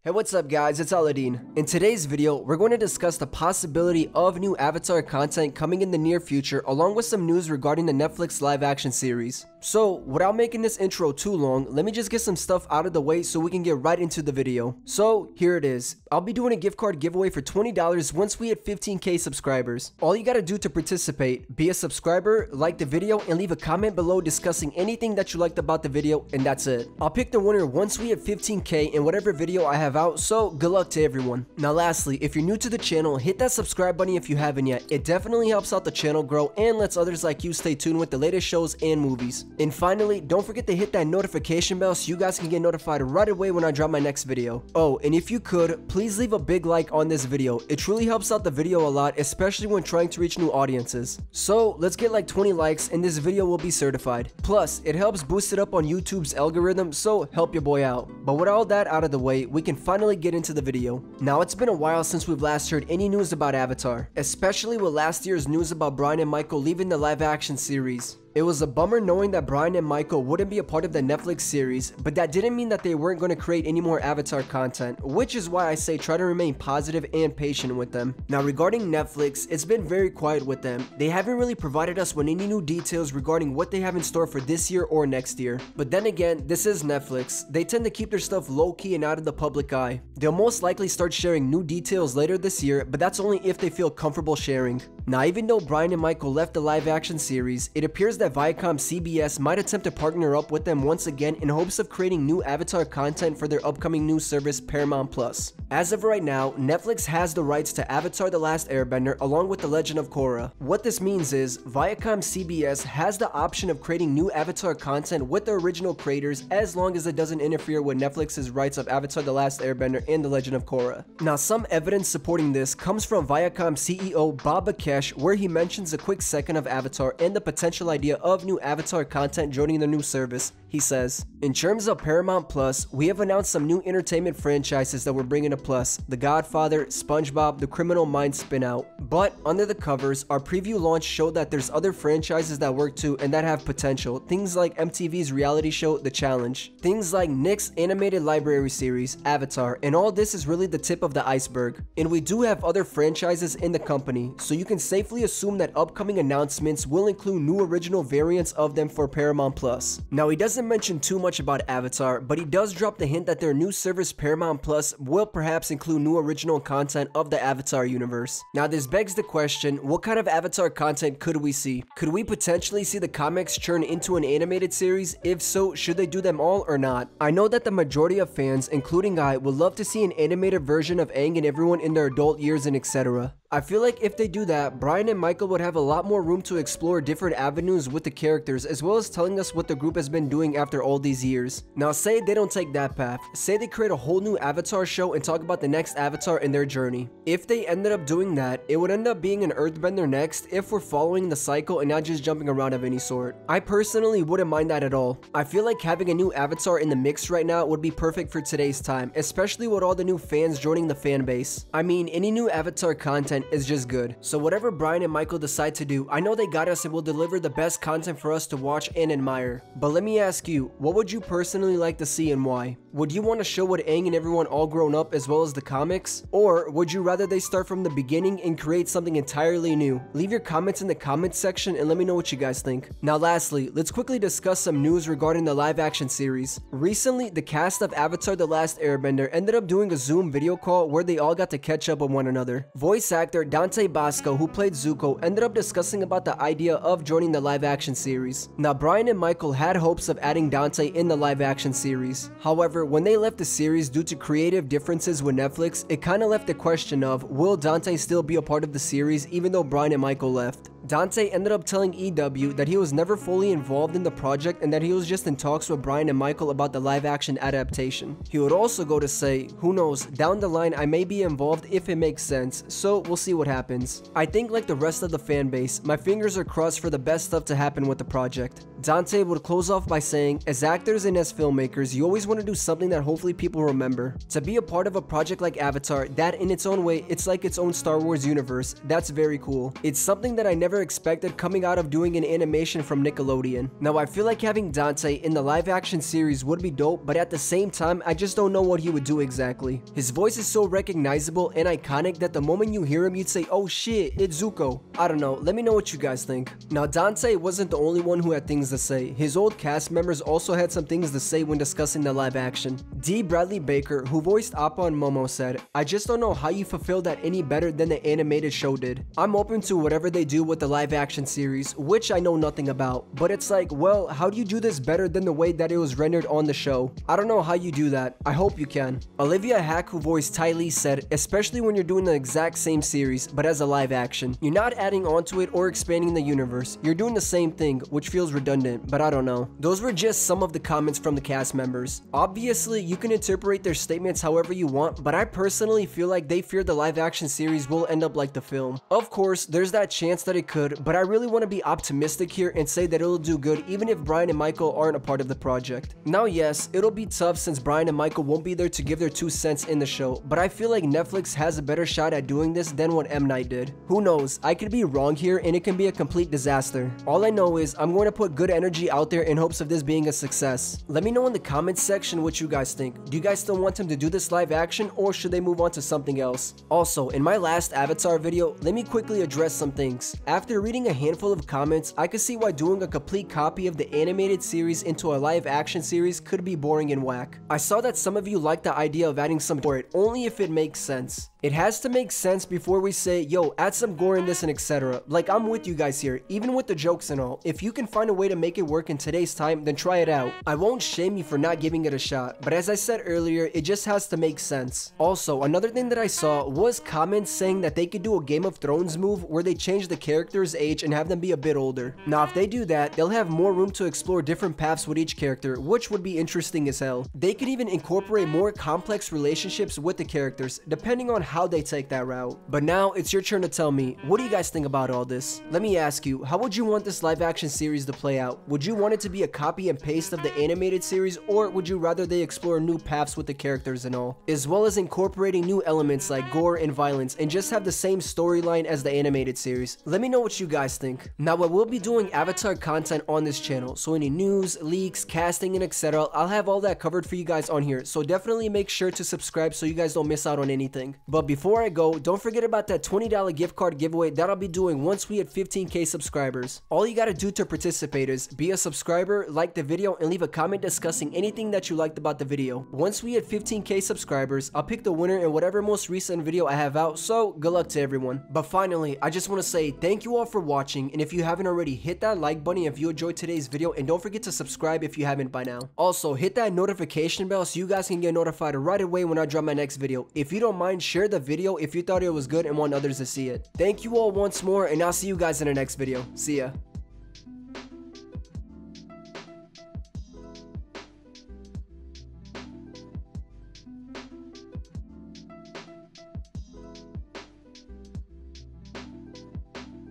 Hey, what's up guys, it's Aladdin. In today's video, we're going to discuss the possibility of new Avatar content coming in the near future along with some news regarding the Netflix live action series. So, without making this intro too long, let me just get some stuff out of the way so we can get right into the video. So, here it is. I'll be doing a gift card giveaway for $20 once we hit 15k subscribers. All you gotta do to participate, be a subscriber, like the video, and leave a comment below discussing anything that you liked about the video, and that's it. I'll pick the winner once we hit 15k in whatever video I have out, so good luck to everyone. Now lastly, if you're new to the channel, hit that subscribe button if you haven't yet. It definitely helps out the channel grow and lets others like you stay tuned with the latest shows and movies. And finally, don't forget to hit that notification bell so you guys can get notified right away when I drop my next video. Oh, and if you could, please leave a big like on this video. It truly helps out the video a lot, especially when trying to reach new audiences. So let's get like 20 likes and this video will be certified. Plus, it helps boost it up on YouTube's algorithm, so help your boy out. But with all that out of the way, we can finally get into the video. Now, it's been a while since we've last heard any news about Avatar, especially with last year's news about Brian and Michael leaving the live action series. It was a bummer knowing that Brian and Michael wouldn't be a part of the Netflix series, but that didn't mean that they weren't going to create any more Avatar content, which is why I say try to remain positive and patient with them. Now, regarding Netflix, it's been very quiet with them. They haven't really provided us with any new details regarding what they have in store for this year or next year. But then again, this is Netflix. They tend to keep their stuff low-key and out of the public eye. They'll most likely start sharing new details later this year, but that's only if they feel comfortable sharing. Now, even though Brian and Michael left the live action series, it appears that Viacom CBS might attempt to partner up with them once again in hopes of creating new Avatar content for their upcoming new service Paramount+. As of right now, Netflix has the rights to Avatar: The Last Airbender along with The Legend of Korra. What this means is, Viacom CBS has the option of creating new Avatar content with the original creators as long as it doesn't interfere with Netflix's rights of Avatar: The Last Airbender and The Legend of Korra. Now, some evidence supporting this comes from Viacom CEO Bob Bakesh, where he mentions a quick second of Avatar and the potential idea of new Avatar content joining the new service. He says, "In terms of Paramount Plus, we have announced some new entertainment franchises that we're bringing to Plus: The Godfather, SpongeBob, The Criminal Minds spin-out. But under the covers, our preview launch showed that there's other franchises that work too and that have potential. Things like MTV's reality show, The Challenge. Things like Nick's animated library series, Avatar, and all this is really the tip of the iceberg. And we do have other franchises in the company, so you can safely assume that upcoming announcements will include new original variants of them for Paramount Plus." Now, he doesn't mention too much about Avatar, but he does drop the hint that their new service Paramount Plus will perhaps include new original content of the Avatar universe. Now, this begs the question, what kind of Avatar content could we see? Could we potentially see the comics churn into an animated series? If so, should they do them all or not? I know that the majority of fans, including I, would love to see an animated version of Aang and everyone in their adult years and etc. I feel like if they do that, Brian and Michael would have a lot more room to explore different avenues with the characters, as well as telling us what the group has been doing after all these years. Now, say they don't take that path. Say they create a whole new Avatar show and talk about the next Avatar and their journey. If they ended up doing that, it would end up being an Earthbender next if we're following the cycle and not just jumping around of any sort. I personally wouldn't mind that at all. I feel like having a new Avatar in the mix right now would be perfect for today's time, especially with all the new fans joining the fan base. I mean, any new Avatar content is just good. So whatever Brian and Michael decide to do, I know they got us and will deliver the best content for us to watch and admire. But let me ask you, what would you personally like to see and why? Would you want to show with Aang and everyone all grown up as well as the comics? Or would you rather they start from the beginning and create something entirely new? Leave your comments in the comments section and let me know what you guys think. Now lastly, let's quickly discuss some news regarding the live action series. Recently, the cast of Avatar: The Last Airbender ended up doing a Zoom video call where they all got to catch up with one another. Voice actor Dante Basco, who played Zuko, ended up discussing about the idea of joining the live action series. Now, Brian and Michael had hopes of adding Dante in the live action series. However, when they left the series due to creative differences with Netflix, it kinda left the question of, will Dante still be a part of the series even though Brian and Michael left? Dante ended up telling EW that he was never fully involved in the project and that he was just in talks with Brian and Michael about the live action adaptation. He would also go to say, who knows, down the line I may be involved if it makes sense, so we'll see what happens. I think like the rest of the fan base, my fingers are crossed for the best stuff to happen with the project. Dante would close off by saying, as actors and as filmmakers, you always want to do something that hopefully people remember. To be a part of a project like Avatar, that in its own way, it's like its own Star Wars universe, that's very cool. It's something that I never expected coming out of doing an animation from Nickelodeon. Now I feel like having Dante in the live action series would be dope, but at the same time, I just don't know what he would do exactly. His voice is so recognizable and iconic that the moment you hear him, you'd say, oh shit, it's Zuko. I don't know, let me know what you guys think. Now Dante wasn't the only one who had things to say. His old cast members also had some things to say when discussing the live action. D. Bradley Baker, who voiced Appa and Momo, said, I just don't know how you fulfill that any better than the animated show did. I'm open to whatever they do with the live action series, which I know nothing about, but it's like, well, how do you do this better than the way that it was rendered on the show? I don't know how you do that. I hope you can. Olivia Hack, who voiced Ty Lee, said, especially when you're doing the exact same series, but as a live action. You're not adding onto it or expanding the universe. You're doing the same thing, which feels redundant, but I don't know. Those were just some of the comments from the cast members. Obviously, you can interpret their statements however you want, but I personally feel like they fear the live action series will end up like the film. Of course, there's that chance that it could, but I really want to be optimistic here and say that it'll do good even if Brian and Michael aren't a part of the project. Now yes, it'll be tough since Brian and Michael won't be there to give their 2 cents in the show, but I feel like Netflix has a better shot at doing this than what M. Night did. Who knows, I could be wrong here and it can be a complete disaster. All I know is I'm going to put good energy out there in hopes of this being a success. Let me know in the comments section what you guys think. Do you guys still want them to do this live action or should they move on to something else? Also, in my last Avatar video, let me quickly address some things. After reading a handful of comments, I could see why doing a complete copy of the animated series into a live action series could be boring and whack. I saw that some of you like the idea of adding some for it, only if it makes sense. It has to make sense before we say, yo, add some gore in this and etc. Like, I'm with you guys here, even with the jokes and all. If you can find a way to make it work in today's time, then try it out. I won't shame you for not giving it a shot, but as I said earlier, it just has to make sense. Also, another thing that I saw was comments saying that they could do a Game of Thrones move where they change the character's age and have them be a bit older. Now, if they do that, they'll have more room to explore different paths with each character, which would be interesting as hell. They could even incorporate more complex relationships with the characters, depending on how they take that route. But now, it's your turn to tell me, what do you guys think about all this? Let me ask you, how would you want this live action series to play out? Would you want it to be a copy and paste of the animated series, or would you rather they explore new paths with the characters and all, as well as incorporating new elements like gore and violence and just have the same storyline as the animated series? Let me know what you guys think. Now, I will be doing Avatar content on this channel, so any news, leaks, casting, and etc., I'll have all that covered for you guys on here, so definitely make sure to subscribe so you guys don't miss out on anything. But before I go, don't forget about that $20 gift card giveaway that I'll be doing once we hit 15k subscribers. All you gotta do to participate is be a subscriber, like the video, and leave a comment discussing anything that you liked about the video. Once we hit 15k subscribers, I'll pick the winner in whatever most recent video I have out, so good luck to everyone. But finally, I just want to say thank you all for watching, and if you haven't already, hit that like button if you enjoyed today's video, and don't forget to subscribe if you haven't by now. Also, hit that notification bell so you guys can get notified right away when I drop my next video. If you don't mind, share the video if you thought it was good and want others to see it. Thank you all once more, and I'll see you guys in the next video. See ya.